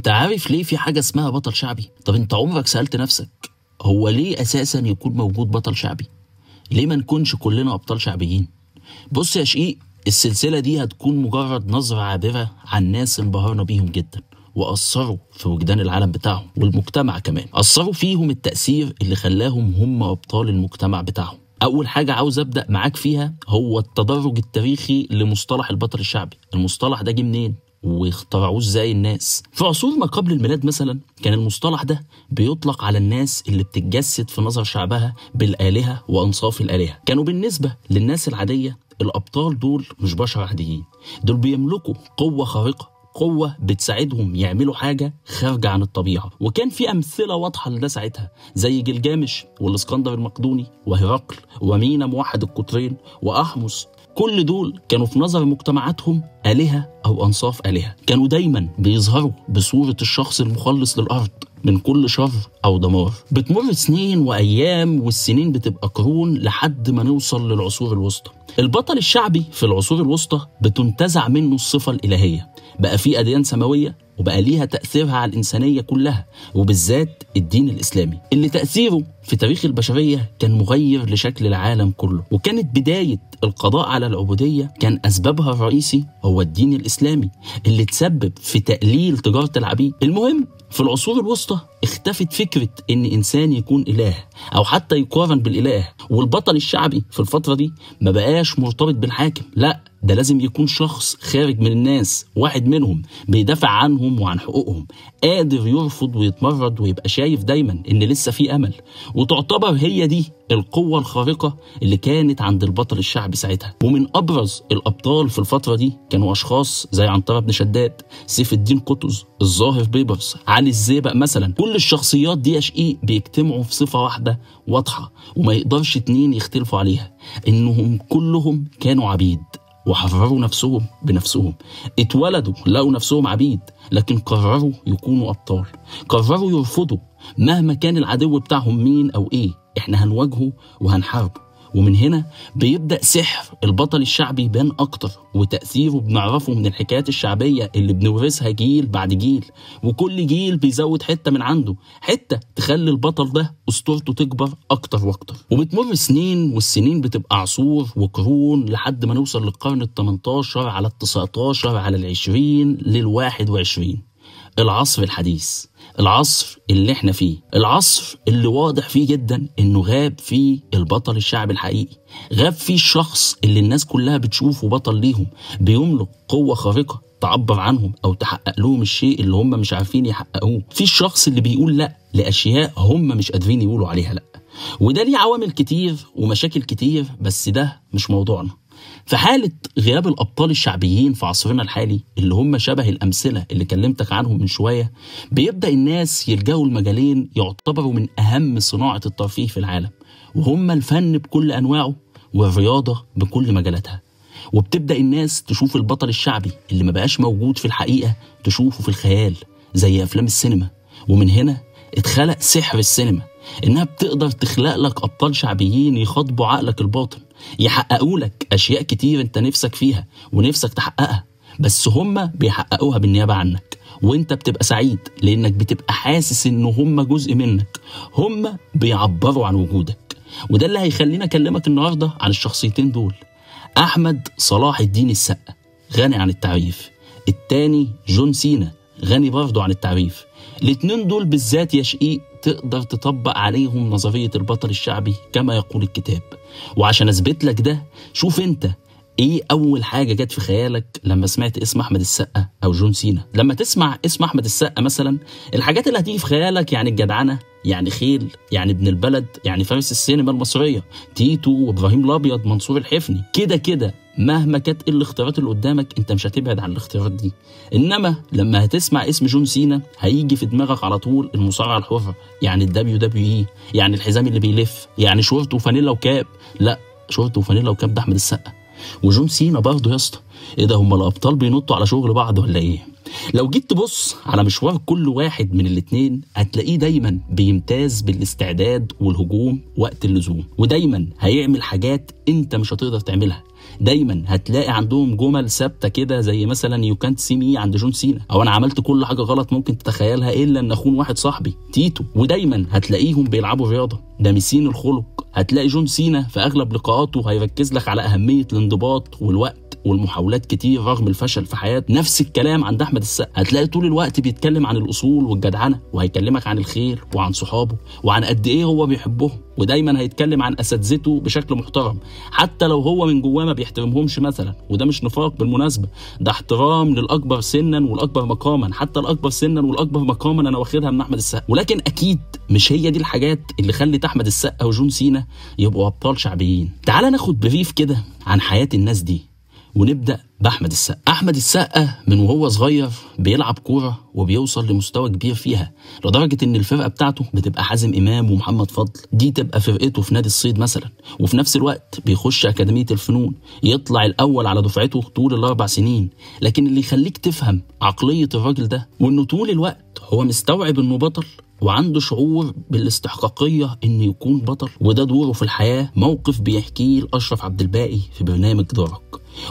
انت عارف ليه في حاجة اسمها بطل شعبي؟ طب انت عمرك سألت نفسك هو ليه اساسا يكون موجود بطل شعبي؟ ليه ما نكونش كلنا ابطال شعبيين؟ بص يا شقيق، السلسلة دي هتكون مجرد نظرة عابرة عن ناس انبهرنا بيهم جدا وأثروا في وجدان العالم بتاعهم والمجتمع كمان. أثروا فيهم التأثير اللي خلاهم هم أبطال المجتمع بتاعهم. أول حاجة عاوز أبدأ معاك فيها هو التدرج التاريخي لمصطلح البطل الشعبي. المصطلح ده جه منين؟ واخترعوه ازاي الناس؟ في عصور ما قبل الميلاد مثلا كان المصطلح ده بيطلق على الناس اللي بتتجسد في نظر شعبها بالآلهة وأنصاف الآلهة. كانوا بالنسبة للناس العادية الأبطال دول مش بشر عاديين، دول بيملكوا قوة خارقة، قوة بتساعدهم يعملوا حاجة خارجة عن الطبيعة. وكان في أمثلة واضحة لده ساعتها زي جلجامش والإسكندر المقدوني وهرقل ومينا موحد القطرين وأحمس. كل دول كانوا في نظر مجتمعاتهم آلهة أو أنصاف آلهة. كانوا دايما بيظهروا بصورة الشخص المخلص للأرض من كل شر أو دمار. بتمر سنين وأيام والسنين بتبقى قرون لحد ما نوصل للعصور الوسطى. البطل الشعبي في العصور الوسطى بتنتزع منه الصفة الإلهية، بقى في أديان سماوية وبقى ليها تأثيرها على الإنسانية كلها وبالذات الدين الإسلامي اللي تأثيره في تاريخ البشرية كان مغير لشكل العالم كله. وكانت بداية القضاء على العبودية كان أسبابها الرئيسي هو الدين الإسلامي اللي تسبب في تقليل تجارة العبيد. المهم في العصور الوسطى اختفت فكرة ان انسان يكون اله او حتى يقارن بالاله، والبطل الشعبي في الفترة دي ما بقاش مرتبط بالحاكم، لا ده لازم يكون شخص خارج من الناس، واحد منهم بيدافع عنهم وعن حقوقهم، قادر يرفض ويتمرد ويبقى شايف دايما ان لسه في امل. وتعتبر هي دي القوة الخارقة اللي كانت عند البطل الشعبي ساعتها. ومن ابرز الابطال في الفترة دي كانوا اشخاص زي عنترة بن شداد، سيف الدين قطز، الظاهر بيبرس، علي الزيبق مثلا. كل الشخصيات دي يا شقيق بيجتمعوا في صفة واحدة واضحة وما يقدرش اتنين يختلفوا عليها، انهم كلهم كانوا عبيد وحرروا نفسهم بنفسهم. اتولدوا لقوا نفسهم عبيد لكن قرروا يكونوا أبطال، قرروا يرفضوا مهما كان العدو بتاعهم مين أو إيه، إحنا هنواجهه وهنحاربه. ومن هنا بيبدأ سحر البطل الشعبي يبان أكتر، وتأثيره بنعرفه من الحكايات الشعبية اللي بنورثها جيل بعد جيل، وكل جيل بيزود حتة من عنده، حتة تخلي البطل ده أسطورته تكبر أكتر وأكتر. وبتمر سنين والسنين بتبقى عصور وقرون لحد ما نوصل للقرن ال18 على ال19 على ال20 لل21. العصر الحديث، العصر اللي احنا فيه، العصر اللي واضح فيه جدا انه غاب فيه البطل الشعبي الحقيقي، غاب فيه الشخص اللي الناس كلها بتشوفه بطل ليهم، بيملك قوة خارقة تعبر عنهم او تحقق لهم الشيء اللي هم مش عارفين يحققوه، في الشخص اللي بيقول لا لاشياء هم مش قادرين يقولوا عليها لا. وده ليه عوامل كتير ومشاكل كتير، بس ده مش موضوعنا. في حالة غياب الأبطال الشعبيين في عصرنا الحالي اللي هم شبه الأمثلة اللي كلمتك عنهم من شوية، بيبدأ الناس يلجأوا المجالين يعتبروا من أهم صناعة الترفيه في العالم، وهم الفن بكل أنواعه والرياضة بكل مجالاتها. وبتبدأ الناس تشوف البطل الشعبي اللي ما بقاش موجود في الحقيقة تشوفه في الخيال زي أفلام السينما. ومن هنا اتخلق سحر السينما، إنها بتقدر تخلق لك أبطال شعبيين يخاطبوا عقلك الباطن، يحققوا لك أشياء كتير أنت نفسك فيها ونفسك تحققها، بس هم بيحققوها بالنيابة عنك، وأنت بتبقى سعيد لأنك بتبقى حاسس إن هم جزء منك، هم بيعبروا عن وجودك. وده اللي هيخلينا أكلمك النهاردة عن الشخصيتين دول. أحمد صلاح الدين السقا غني عن التعريف، التاني جون سينا غني برضه عن التعريف. الاتنين دول بالذات يا شقيق تقدر تطبق عليهم نظرية البطل الشعبي كما يقول الكتاب. وعشان اثبت لك ده، شوف انت ايه اول حاجة جت في خيالك لما سمعت اسم احمد السقا او جون سينا؟ لما تسمع اسم احمد السقا مثلا، الحاجات اللي هتيجي في خيالك يعني الجدعنة، يعني خيل، يعني ابن البلد، يعني فارس السينما المصرية، تيتو وابراهيم الابيض، منصور الحفني. كده كده مهما كانت ايه الاختيارات اللي قدامك انت مش هتبعد عن الاختيارات دي. انما لما هتسمع اسم جون سينا هيجي في دماغك على طول المصارعة الحرة، يعني WWE، يعني الحزام اللي بيلف، يعني شورت وفانيلا وكاب. لا، شورت وفانيلا وكاب ده احمد السقا. وجون سينا برضه يا اسطى، ايه ده، هما الابطال بينطوا على شغل بعض ولا ايه؟ لو جيت تبص على مشوار كل واحد من الاتنين هتلاقيه دايما بيمتاز بالاستعداد والهجوم وقت اللزوم، ودايما هيعمل حاجات انت مش هتقدر تعملها، دايما هتلاقي عندهم جمل ثابته كده، زي مثلا يو كانت سي مي عند جون سينا، او انا عملت كل حاجه غلط ممكن تتخيلها الا ان اخون واحد صاحبي تيتو. ودايما هتلاقيهم بيلعبوا رياضه، دامسين الخلق. هتلاقي جون سينا في اغلب لقاءاته هيركز لك على اهميه الانضباط والوقت والمحاولات كتير رغم الفشل في حياته. نفس الكلام عند احمد السقا، هتلاقي طول الوقت بيتكلم عن الاصول والجدعنه، وهيكلمك عن الخير وعن صحابه وعن قد ايه هو بيحبهم، ودايما هيتكلم عن اساتذته بشكل محترم حتى لو هو من جواه ما بيحترمهمش مثلا. وده مش نفاق بالمناسبه، ده احترام للاكبر سنا والاكبر مقاما. حتى الاكبر سنا والاكبر مقاما انا واخدها من احمد السقا. ولكن اكيد مش هي دي الحاجات اللي خلت احمد السقا وجون سينا يبقوا ابطال شعبيين. تعال ناخد بريف كده عن حياه الناس دي، ونبدأ بأحمد السقا. أحمد السقا من وهو صغير بيلعب كورة وبيوصل لمستوى كبير فيها، لدرجة إن الفرقة بتاعته بتبقى حازم إمام ومحمد فضل، دي تبقى فرقته في نادي الصيد مثلا. وفي نفس الوقت بيخش أكاديمية الفنون، يطلع الأول على دفعته طول ال4 سنين. لكن اللي يخليك تفهم عقلية الراجل ده، وإنه طول الوقت هو مستوعب إنه بطل وعنده شعور بالاستحقاقية إنه يكون بطل، وده دوره في الحياة. موقف بيحكيه لأشرف عبد الباقي في برنامج دارك،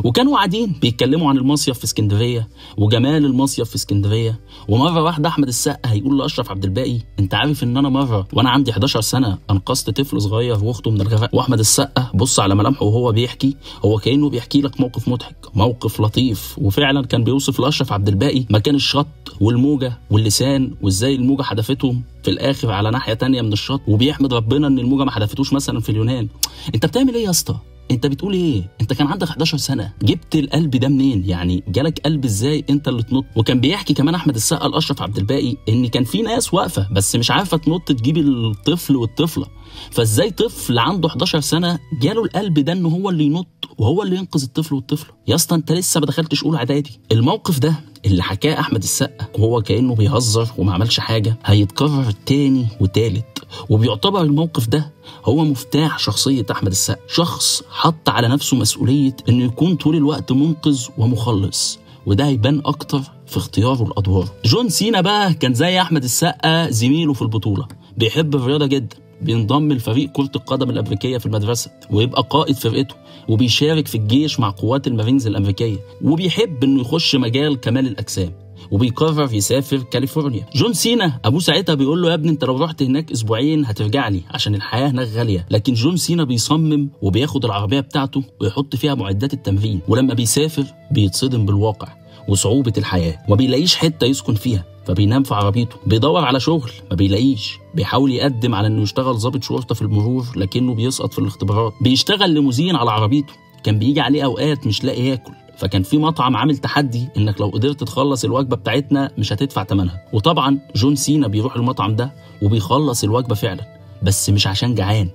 وكانوا قاعدين بيتكلموا عن المصيف في اسكندريه وجمال المصيف في اسكندريه. ومره واحده احمد السقا هيقول لاشرف عبد الباقي: انت عارف ان انا مره وانا عندي 11 سنه انقذت طفل صغير واخته من الغرق؟ واحمد السقا بص على ملامحه وهو بيحكي، هو كانه بيحكي لك موقف مضحك، موقف لطيف. وفعلا كان بيوصف لاشرف عبد الباقي مكان الشط والموجه واللسان، وازاي الموجه حدفتهم في الاخر على ناحيه تانية من الشط، وبيحمد ربنا ان الموجه ما حدفتوش مثلا في اليونان. انت بتعمل ايه يا اسطى؟ انت بتقول ايه؟ انت كان عندك 11 سنه، جبت القلب ده منين؟ يعني جالك قلب ازاي انت اللي تنط؟ وكان بيحكي كمان احمد السقا لاشرف عبد الباقي ان كان في ناس واقفه بس مش عارفه تنط تجيب الطفل والطفله، فازاي طفل عنده 11 سنه جاله القلب ده ان هو اللي ينط وهو اللي ينقذ الطفل والطفله؟ يا اسطى انت لسه ما دخلتش اولى اعدادي. الموقف ده اللي حكاه احمد السقا وهو كانه بيهزر وما عملش حاجه هيتكرر تاني وتالت، وبيعتبر الموقف ده هو مفتاح شخصيه احمد السقا، شخص حط على نفسه مسؤوليه انه يكون طول الوقت منقذ ومخلص، وده هيبان اكتر في اختياره الادوار. جون سينا بقى كان زي احمد السقا زميله في البطوله، بيحب الرياضه جدا، بينضم لفريق كرة القدم الأمريكية في المدرسة ويبقى قائد فرقته، وبيشارك في الجيش مع قوات المارينز الأمريكية، وبيحب إنه يخش مجال كمال الأجسام، وبيقرر يسافر كاليفورنيا. جون سينا أبوه ساعتها بيقول له: يا ابني أنت لو رحت هناك أسبوعين هترجع لي عشان الحياة هناك غالية. لكن جون سينا بيصمم وبياخد العربية بتاعته ويحط فيها معدات التمرين، ولما بيسافر بيتصدم بالواقع وصعوبة الحياة، وما بيلاقيش حتة يسكن فيها، فبينام في عربيته. بيدور على شغل ما بيلاقيش، بيحاول يقدم على انه يشتغل ضابط شرطه في المرور لكنه بيسقط في الاختبارات. بيشتغل ليموزين على عربيته، كان بيجي عليه اوقات مش لاقي ياكل، فكان في مطعم عامل تحدي انك لو قدرت تخلص الوجبه بتاعتنا مش هتدفع ثمنها. وطبعا جون سينا بيروح المطعم ده وبيخلص الوجبه فعلا، بس مش عشان جعان،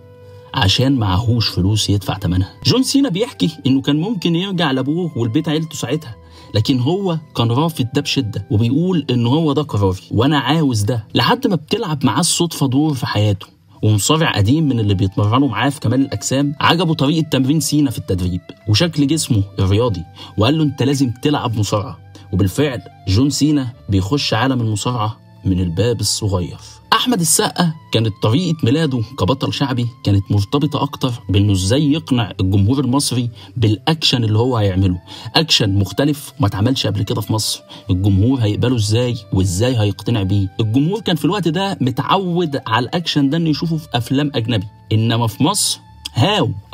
عشان معهوش فلوس يدفع ثمنها. جون سينا بيحكي انه كان ممكن يرجع لابوه والبيت عيلته ساعتها، لكن هو كان رافض ده بشده، وبيقول ان هو ده قراري وانا عاوز ده. لحد ما بتلعب معاه الصدفه دور في حياته، ومصارع قديم من اللي بيتمرنوا معاه في كمال الاجسام عجبه طريقه تمرين سينا في التدريب وشكل جسمه الرياضي، وقال له: انت لازم تلعب مصارعه. وبالفعل جون سينا بيخش عالم المصارعه من الباب الصغير. احمد السقا كانت طريقه ميلاده كبطل شعبي كانت مرتبطه اكتر بانه ازاي يقنع الجمهور المصري بالاكشن اللي هو هيعمله، اكشن مختلف ما اتعملش قبل كده في مصر. الجمهور هيقبله ازاي وازاي هيقتنع بيه؟ الجمهور كان في الوقت ده متعود على الاكشن ده انه يشوفه في افلام اجنبي، انما في مصر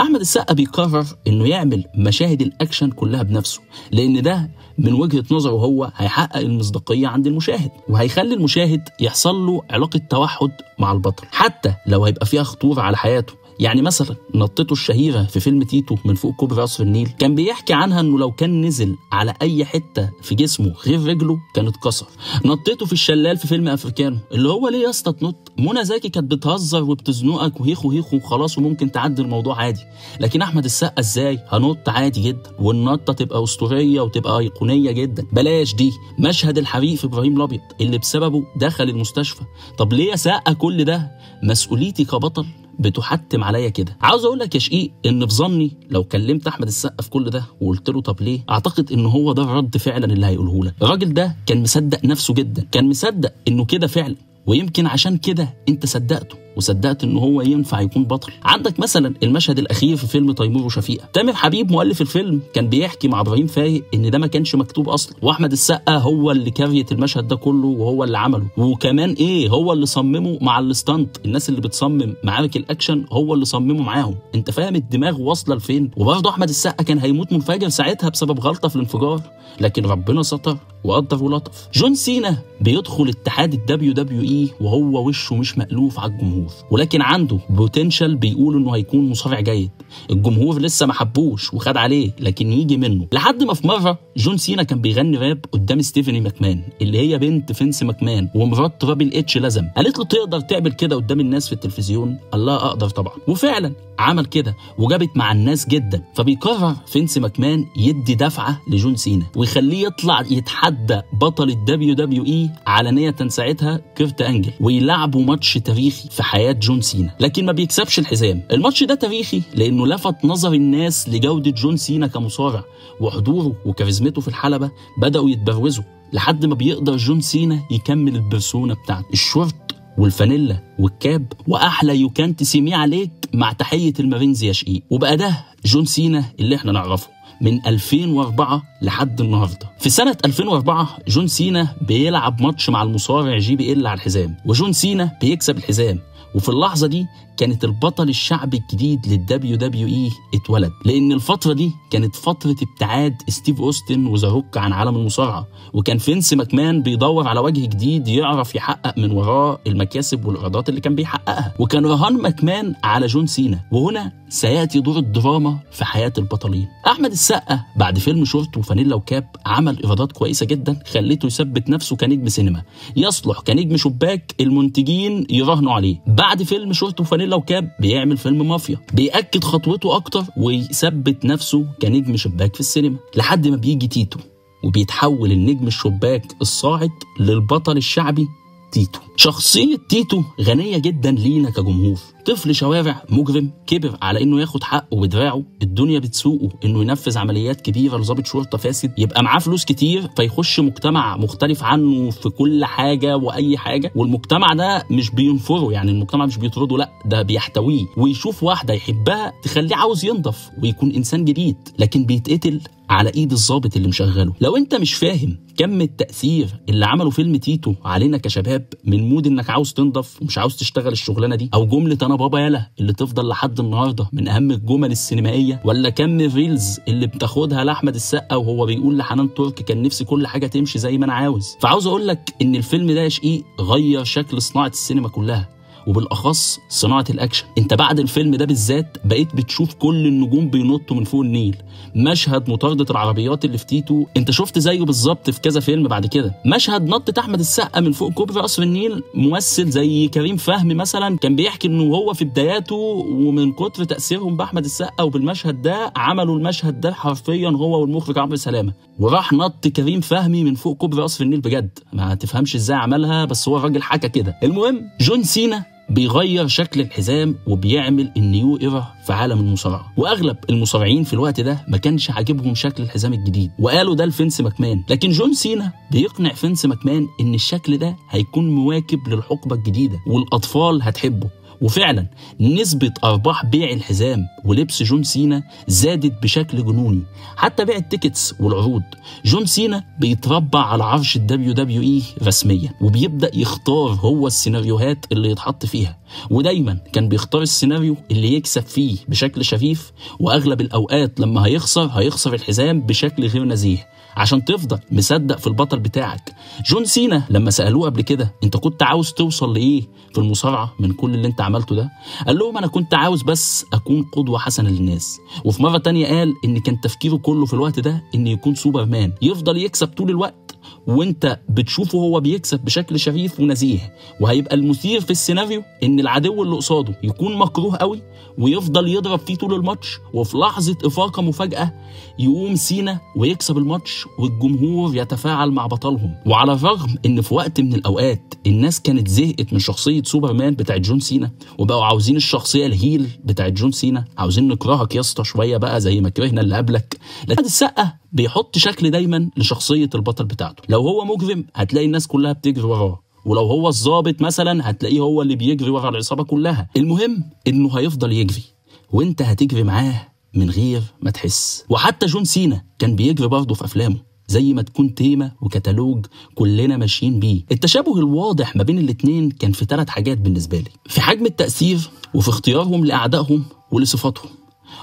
احمد السقا بيقرر انه يعمل مشاهد الاكشن كلها بنفسه، لان ده من وجهة نظره هو هيحقق المصداقية عند المشاهد، وهيخلي المشاهد يحصل له علاقة توحد مع البطل حتى لو هيبقى فيها خطورة على حياته. يعني مثلا نطته الشهيرة في فيلم تيتو من فوق كوبري قصر النيل، كان بيحكي عنها انه لو كان نزل على اي حتة في جسمه غير رجله كانت اتكسر. نطته في الشلال في فيلم افريكانو، اللي هو ليه يا اسطى تنط؟ منى زكي كانت بتهزر وبتزنقك وهيخو هيخو وخلاص وممكن تعدي الموضوع عادي، لكن احمد السقا ازاي هنط عادي جدا والنطه تبقى اسطوريه وتبقى ايقونيه جدا. بلاش دي مشهد الحريق في ابراهيم الابيض اللي بسببه دخل المستشفى. طب ليه يا سقا كل ده؟ مسؤوليتي كبطل بتحتم عليا كده. عاوز اقول لك يا شقيق ان في ظني لو كلمت احمد السقا في كل ده وقلت له طب ليه، اعتقد ان هو ده الرد فعلا اللي هيقوله لك. الراجل ده كان مصدق نفسه جدا، كان مصدق انه كده فعلا، ويمكن عشان كده انت صدقته وصدقت ان هو ينفع يكون بطل. عندك مثلا المشهد الاخير في فيلم تيمور وشفيقة، تامر حبيب مؤلف الفيلم كان بيحكي مع ابراهيم فايق ان ده ما كانش مكتوب اصلا، واحمد السقا هو اللي كريت المشهد ده كله وهو اللي عمله، وكمان ايه هو اللي صممه مع الستانت، الناس اللي بتصمم معارك الاكشن هو اللي صممه معاهم. انت فاهم الدماغ واصله لفين؟ وبرضه احمد السقا كان هيموت منفجر ساعتها بسبب غلطه في الانفجار، لكن ربنا ستر وقدر ولطف. جون سينا بيدخل اتحاد الدبليو دبليو اي وهو وشه مش مألوف على الجمهور، ولكن عنده بوتنشال بيقول انه هيكون مصارع جيد. الجمهور لسه ما حبوش وخد عليه، لكن يجي منه. لحد ما في مره جون سينا كان بيغني راب قدام ستيفاني ماكمان اللي هي بنت فينس ماكمان ومرات ترابل اتش لازم. قالت له تقدر تعمل كده قدام الناس في التلفزيون؟ قال لها اقدر طبعا، وفعلا عمل كده وجابت مع الناس جدا. فبيقرر فينس ماكمان يدي دفعه لجون سينا ويخليه يطلع يتحدى بطل الدبليو دبليو اي علنيه ساعتها كيرت انجل، ويلعبوا ماتش تاريخي في حياه جون سينا، لكن ما بيكسبش الحزام. الماتش ده تاريخي لانه لفت نظر الناس لجوده جون سينا كمصارع، وحضوره وكاريزمته في الحلبه بداوا يتبروزوا لحد ما بيقدر جون سينا يكمل البرسونا بتاعته، الشورت والفانيلا والكاب واحلى يو كانت سيمي عليك مع تحيه المارينز يا شقيق. وبقى ده جون سينا اللي احنا نعرفه من 2004 لحد النهارده. في سنه 2004 جون سينا بيلعب ماتش مع المصارع جي بي ال على الحزام، وجون سينا بيكسب الحزام، وفي اللحظه دي كانت البطل الشعبي الجديد للدبليو دبليو اي اتولد، لان الفتره دي كانت فتره ابتعاد ستيف اوستن وذا روك عن عالم المصارعه، وكان فينس ماكمان بيدور على وجه جديد يعرف يحقق من وراه المكاسب والايرادات اللي كان بيحققها، وكان رهان ماكمان على جون سينا. وهنا سياتي دور الدراما في حياه البطلين. احمد السقا بعد فيلم شورت وفانيلا وكاب عمل ايرادات كويسه جدا خليته يثبت نفسه كنجم سينما، يصلح كنجم شباك المنتجين يراهنوا عليه. بعد فيلم شورت وفانيلا وكاب بيعمل فيلم مافيا بيأكد خطوته اكتر ويثبت نفسه كنجم شباك في السينما، لحد ما بيجي تيتو وبيتحول النجم الشباك الصاعد للبطل الشعبي تيتو. شخصية تيتو غنية جدا لينا كجمهور، طفل شوارع مجرم كبر على انه ياخد حقه بدراعه، الدنيا بتسوقه انه ينفذ عمليات كبيرة لضابط شرطة فاسد، يبقى معاه فلوس كتير فيخش مجتمع مختلف عنه في كل حاجة واي حاجة، والمجتمع ده مش بينفره، يعني المجتمع مش بيطرده، لا ده بيحتويه، ويشوف واحدة يحبها تخليه عاوز ينضف ويكون انسان جديد، لكن بيتقتل على ايد الضابط اللي مشغله. لو انت مش فاهم كم التأثير اللي عمله فيلم تيتو علينا كشباب، من مود انك عاوز تنضف ومش عاوز تشتغل الشغلانه دي، او جمله انا بابا يالا اللي تفضل لحد النهارده من اهم الجمل السينمائيه، ولا كم الريلز اللي بتاخدها لاحمد السقا وهو بيقول لحنان ترك كان نفسي كل حاجه تمشي زي ما انا عاوز. فعاوز اقول لك ان الفيلم ده يا شقيق غير شكل صناعه السينما كلها، وبالاخص صناعه الاكشن. انت بعد الفيلم ده بالذات بقيت بتشوف كل النجوم بينطوا من فوق النيل. مشهد مطارده العربيات اللي في تيتو انت شفت زيه بالظبط في كذا فيلم بعد كده. مشهد نطة احمد السقا من فوق كوبري قصر النيل، ممثل زي كريم فهمي مثلا كان بيحكي انه هو في بداياته ومن كتر تاثيرهم باحمد السقا وبالمشهد ده عملوا المشهد ده حرفيا هو والمخرج عمرو سلامه، وراح نط كريم فهمي من فوق كوبري قصر النيل بجد، ما تفهمش ازاي عملها بس هو الراجل حكى كده. المهم جون سينا بيغير شكل الحزام وبيعمل النيو ايرا في عالم المصارعه، واغلب المصارعين في الوقت ده ما كانش عاجبهم شكل الحزام الجديد وقالوا ده لفينس ماكمان، لكن جون سينا بيقنع فينس ماكمان ان الشكل ده هيكون مواكب للحقبه الجديده والاطفال هتحبه. وفعلا نسبة أرباح بيع الحزام ولبس جون سينا زادت بشكل جنوني، حتى بيع التيكتس والعروض. جون سينا بيتربع على عرش الدبليو دبليو اي رسميا، وبيبدأ يختار هو السيناريوهات اللي يتحط فيها، ودايما كان بيختار السيناريو اللي يكسب فيه بشكل شفيف، وأغلب الأوقات لما هيخسر الحزام بشكل غير نزيه عشان تفضل مصدق في البطل بتاعك. جون سينا لما سألوه قبل كده انت كنت عاوز توصل لإيه في المصارعة من كل اللي انت عملته ده، قال لهم انا كنت عاوز بس اكون قدوة حسنة للناس. وفي مرة تانية قال ان كان تفكيره كله في الوقت ده ان يكون سوبرمان يفضل يكسب طول الوقت، وانت بتشوفه هو بيكسب بشكل شريف ونزيه، وهيبقى المثير في السيناريو ان العدو اللي قصاده يكون مكروه قوي ويفضل يضرب فيه طول الماتش، وفي لحظة إفاقة مفاجأة يقوم سينا ويكسب الماتش والجمهور يتفاعل مع بطلهم. وعلى الرغم ان في وقت من الأوقات الناس كانت زهقت من شخصية سوبرمان بتاعت جون سينا وبقوا عاوزين الشخصية الهيل بتاعت جون سينا، عاوزين نكرهك يا اسطى شوية بقى زي ما كرهنا اللي قبلك، لكن السقا بيحط شكل دايما لشخصية البطل بتاعته. لو هو مجرم هتلاقي الناس كلها بتجري وراه ولو هو الضابط مثلا هتلاقيه هو اللي بيجري ورا العصابه كلها. المهم انه هيفضل يجري وانت هتجري معاه من غير ما تحس. وحتى جون سينا كان بيجري برضه في افلامه، زي ما تكون تيمة وكتالوج كلنا ماشيين بيه. التشابه الواضح ما بين الاتنين كان في 3 حاجات بالنسبة لي: في حجم التأثير، وفي اختيارهم لأعدائهم ولصفاتهم.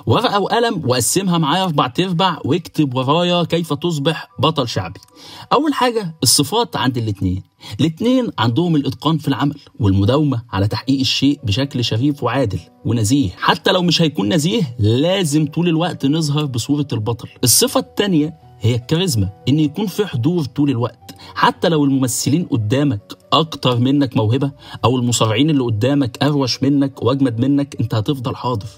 ورقة وقلم وقسمها معايا 4/4 واكتب ورايا كيف تصبح بطل شعبي. أول حاجة الصفات عند الاتنين عندهم الإتقان في العمل والمداومة على تحقيق الشيء بشكل شريف وعادل ونزيه. حتى لو مش هيكون نزيه لازم طول الوقت نظهر بصورة البطل. الصفة التانية هي الكاريزما، ان يكون في حضور طول الوقت، حتى لو الممثلين قدامك اكتر منك موهبة او المصارعين اللي قدامك اروش منك واجمد منك، انت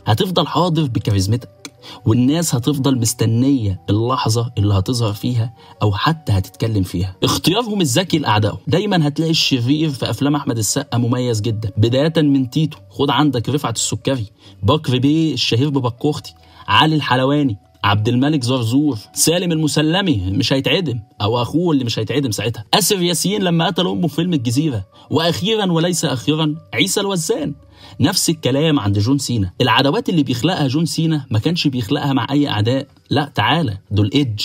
هتفضل حاضر بكاريزمتك، والناس هتفضل مستنية اللحظة اللي هتظهر فيها او حتى هتتكلم فيها. اختيارهم الذكي لاعدائهم، دايما هتلاقي الشرير في افلام احمد السقا مميز جدا، بداية من تيتو، خد عندك رفعت السكري، بكر بيه الشهير ببكوختي، علي الحلواني، عبد الملك زرزور، سالم المسلمي مش هيتعدم او اخوه اللي مش هيتعدم ساعتها، آسر ياسين لما قتل امه في فيلم الجزيرة، واخيرا وليس اخيرا عيسى الوزان. نفس الكلام عند جون سينا. العداوات اللي بيخلقها جون سينا ما كانش بيخلقها مع اي اعداء، لا تعالى دول ايدج،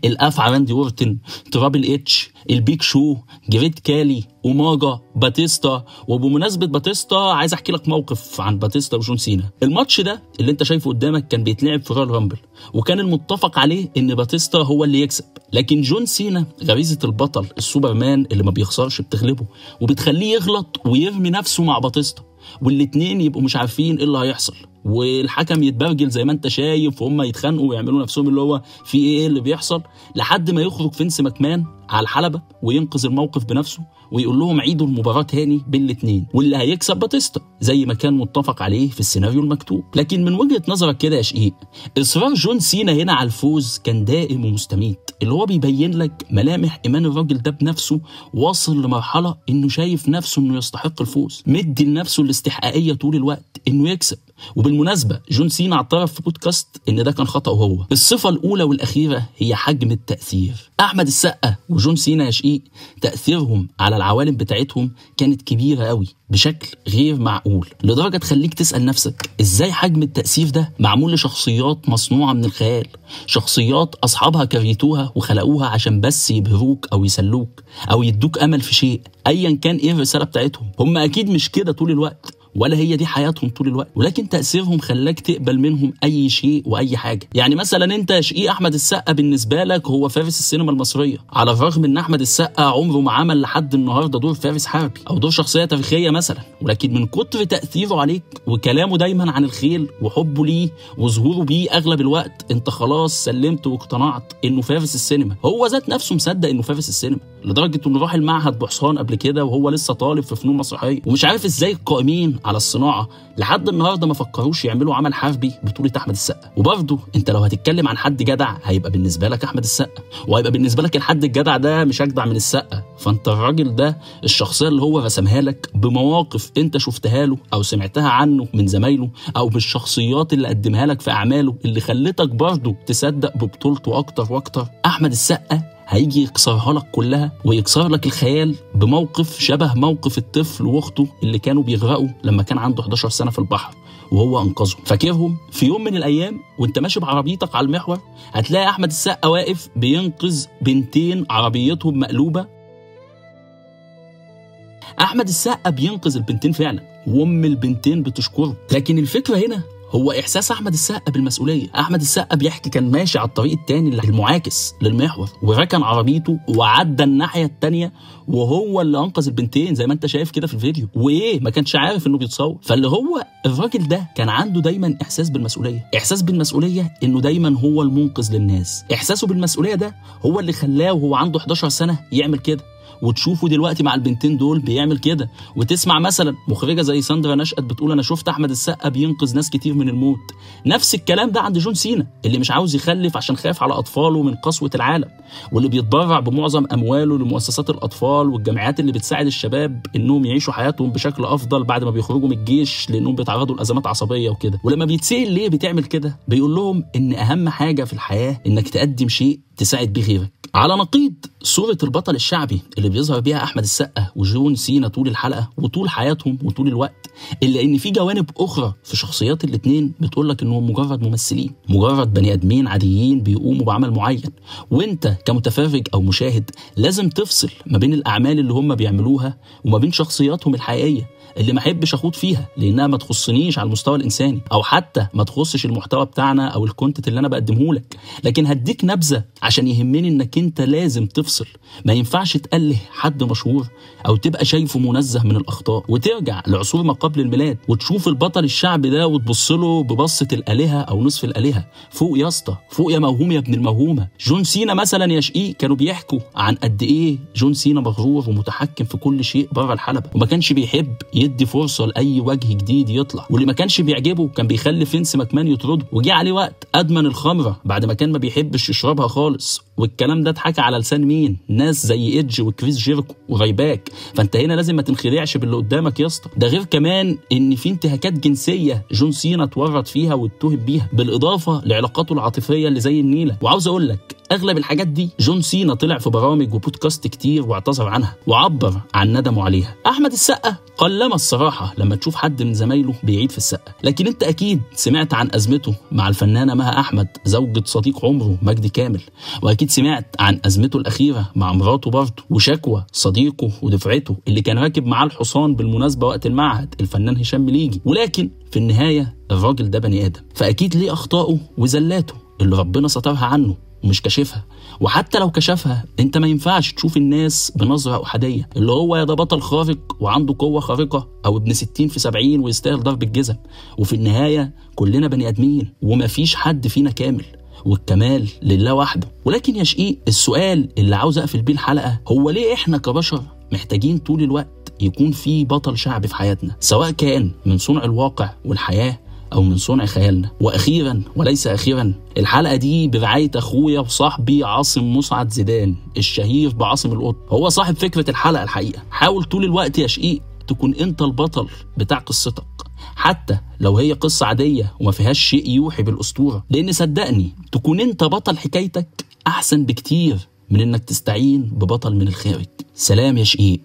الافعى راندي اورتن، ترابل اتش، البيك شو، جريت كالي، اوماجا، باتيستا. وبمناسبه باتيستا عايز احكي لك موقف عن باتيستا وجون سينا. الماتش ده اللي انت شايفه قدامك كان بيتلعب في رويال رامبل، وكان المتفق عليه ان باتيستا هو اللي يكسب، لكن جون سينا غريزه البطل السوبرمان اللي ما بيخسرش بتغلبه وبتخليه يغلط ويرمي نفسه مع باتيستا، والاتنين يبقوا مش عارفين ايه اللي هيحصل، والحكم يتبرجل زي ما انت شايف، وهم يتخانقوا ويعملوا نفسهم اللي هو في ايه اللي بيحصل، لحد ما يخرج فينس ماكمان على الحلبة وينقذ الموقف بنفسه ويقول لهم عيدوا المباراة تاني بين الاتنين، واللي هيكسب باتيستا زي ما كان متفق عليه في السيناريو المكتوب. لكن من وجهة نظرك كده يا شقيق، اصرار جون سينا هنا على الفوز كان دائم ومستميت، اللي هو بيبين لك ملامح ايمان الراجل ده بنفسه، واصل لمرحلة انه شايف نفسه انه يستحق الفوز، مدي لنفسه الاستحقاقية طول الوقت انه يكسب. وبالمناسبة جون سينا اعترف في بودكاست ان ده كان خطأه هو. الصفة الاولى والاخيرة هي حجم التأثير. احمد السقا وجون سينا يا شقيق تأثيرهم على العوالم بتاعتهم كانت كبيرة قوي بشكل غير معقول، لدرجة تخليك تسأل نفسك ازاي حجم التأثير ده معمول لشخصيات مصنوعة من الخيال، شخصيات اصحابها كريتوها وخلقوها عشان بس يبهروك او يسلوك او يدوك امل في شيء، ايا كان ايه الرسالة بتاعتهم. هم اكيد مش كده طول الوقت، ولا هي دي حياتهم طول الوقت، ولكن تأثيرهم خلاك تقبل منهم أي شيء وأي حاجة. يعني مثلا أنت يا شقيق أحمد السقا بالنسبة لك هو فارس السينما المصرية، على الرغم إن أحمد السقا عمره ما عمل لحد النهاردة دور فارس حربي أو دور شخصية تاريخية مثلا، ولكن من كتر تأثيره عليك وكلامه دايما عن الخيل وحبه ليه وظهوره بيه أغلب الوقت، أنت خلاص سلمت واقتنعت إنه فارس السينما. هو ذات نفسه مصدق إنه فارس السينما، لدرجة إنه راح المعهد بحصان قبل كده وهو لسه طالب في فنون مسرحية. ومش عارف إزاي القائمين على الصناعة لحد النهارده ما فكروش يعملوا عمل حربي بطولة أحمد السقا. وبرضه انت لو هتتكلم عن حد جدع هيبقى بالنسبة لك أحمد السقا، وهيبقى بالنسبة لك الحد الجدع ده مش أجدع من السقا. فانت الراجل ده الشخصية اللي هو رسمها لك بمواقف انت شفتها له او سمعتها عنه من زمايله، او بالشخصيات اللي قدمها لك في أعماله اللي خلتك برضه تصدق ببطولته أكتر وأكتر. أحمد السقا هيجي يكسرها لك كلها ويكسر لك الخيال بموقف شبه موقف الطفل واخته اللي كانوا بيغرقوا لما كان عنده 11 سنة في البحر وهو انقذهم. فاكرهم في يوم من الايام وانت ماشي بعربيتك على المحور هتلاقي احمد السقا واقف بينقذ بنتين عربيتهم مقلوبة. احمد السقا بينقذ البنتين فعلا وام البنتين بتشكره، لكن الفكرة هنا هو إحساس أحمد السقا بالمسؤولية. أحمد السقا بيحكي كان ماشي على الطريق التاني المعاكس للمحور وركن عربيته وعدى الناحية التانية وهو اللي أنقذ البنتين زي ما أنت شايف كده في الفيديو، وإيه ما كانش عارف إنه بيتصور. فاللي هو الراجل ده كان عنده دايما إحساس بالمسؤولية، إحساس بالمسؤولية إنه دايما هو المنقذ للناس. إحساسه بالمسؤولية ده هو اللي خلاه وهو عنده 11 سنة يعمل كده، وتشوفه دلوقتي مع البنتين دول بيعمل كده، وتسمع مثلا مخرجة زي ساندرا نشأت بتقول أنا شفت أحمد السقا بينقذ ناس كتير من الموت. نفس الكلام ده عند جون سينا اللي مش عاوز يخلف عشان خايف على أطفاله من قسوة العالم، واللي بيتبرع بمعظم أمواله لمؤسسات الأطفال والجمعيات اللي بتساعد الشباب إنهم يعيشوا حياتهم بشكل أفضل بعد ما بيخرجوا من الجيش لأنهم بيتعرضوا لأزمات عصبية وكده. ولما بيتسأل ليه بتعمل كده بيقول لهم إن أهم حاجة في الحياة إنك تقدم شيء تساعد بيه غيرك. على نقيض صورة البطل الشعبي اللي بيظهر بيها أحمد السقا وجون سينا طول الحلقة وطول حياتهم وطول الوقت، إلا إن في جوانب أخرى في شخصيات الاتنين بتقولك إنهم مجرد ممثلين، مجرد بني آدمين عاديين بيقوموا بعمل معين، وإنت كمتفرج أو مشاهد لازم تفصل ما بين الأعمال اللي هم بيعملوها وما بين شخصياتهم الحقيقية اللي ما احبش اخوض فيها لانها ما تخصنيش على المستوى الانساني، او حتى ما تخصش المحتوى بتاعنا او الكونتنت اللي انا بقدمه لك، لكن هديك نبذه عشان يهمني انك انت لازم تفصل. ما ينفعش تقله حد مشهور او تبقى شايفه منزه من الاخطاء وترجع لعصور ما قبل الميلاد وتشوف البطل الشعبي ده وتبص له ببصه الالهه او نصف الالهه. فوق يا اسطى، فوق يا موهوم يا ابن الموهومه. جون سينا مثلا يا شقيق كانوا بيحكوا عن قد ايه جون سينا مغرور ومتحكم في كل شيء بره الحلبه، وما كانش بيحب يدي فرصه لاي وجه جديد يطلع، واللي ما كانش بيعجبه كان بيخلي فينس ماكمان يطرده. وجي عليه وقت ادمن الخمره بعد ما كان ما بيحبش يشربها خالص، والكلام ده اتحكى على لسان مين؟ ناس زي ايدج وكريس جيركو ورايباك. فانت هنا لازم ما تنخدعش باللي قدامك يا اسطى. ده غير كمان ان في انتهاكات جنسيه جون سينا اتورط فيها واتهم بيها، بالاضافه لعلاقاته العاطفيه اللي زي النيله. وعاوز اقول لك اغلب الحاجات دي جون سينا طلع في برامج وبودكاست كتير واعتذر عنها وعبر عن ندمه عليها. احمد السقا قلما الصراحه لما تشوف حد من زمايله بيعيد في السقا، لكن انت اكيد سمعت عن ازمته مع الفنانه مها احمد زوجة صديق عمره مجدي كامل، واكيد سمعت عن ازمته الاخيره مع مراته برضه، وشكوى صديقه ودفعته اللي كان راكب معاه الحصان بالمناسبه وقت المعهد الفنان هشام مليجي. ولكن في النهايه الراجل ده بني ادم، فاكيد ليه اخطائه وزلاته اللي ربنا سترها عنه ومش كاشفها. وحتى لو كشفها انت ما ينفعش تشوف الناس بنظرة أحادية، اللي هو يا ده بطل خارق وعنده قوة خارقة او ابن 60 في 70 ويستاهل ضرب الجزم. وفي النهاية كلنا بني آدمين ومفيش حد فينا كامل، والكمال لله وحده. ولكن يا شقيق السؤال اللي عاوز اقفل بيه الحلقة هو ليه احنا كبشر محتاجين طول الوقت يكون في بطل شعبي في حياتنا، سواء كان من صنع الواقع والحياة أو من صنع خيالنا. وأخيرا وليس أخيرا، الحلقة دي برعاية أخويا وصاحبي عاصم مسعد زيدان الشهير بعاصم القط، هو صاحب فكرة الحلقة الحقيقة. حاول طول الوقت يا شقيق تكون أنت البطل بتاع قصتك، حتى لو هي قصة عادية وما فيهاش شيء يوحي بالأسطورة، لأن صدقني تكون أنت بطل حكايتك أحسن بكتير من إنك تستعين ببطل من الخارج. سلام يا شقيق.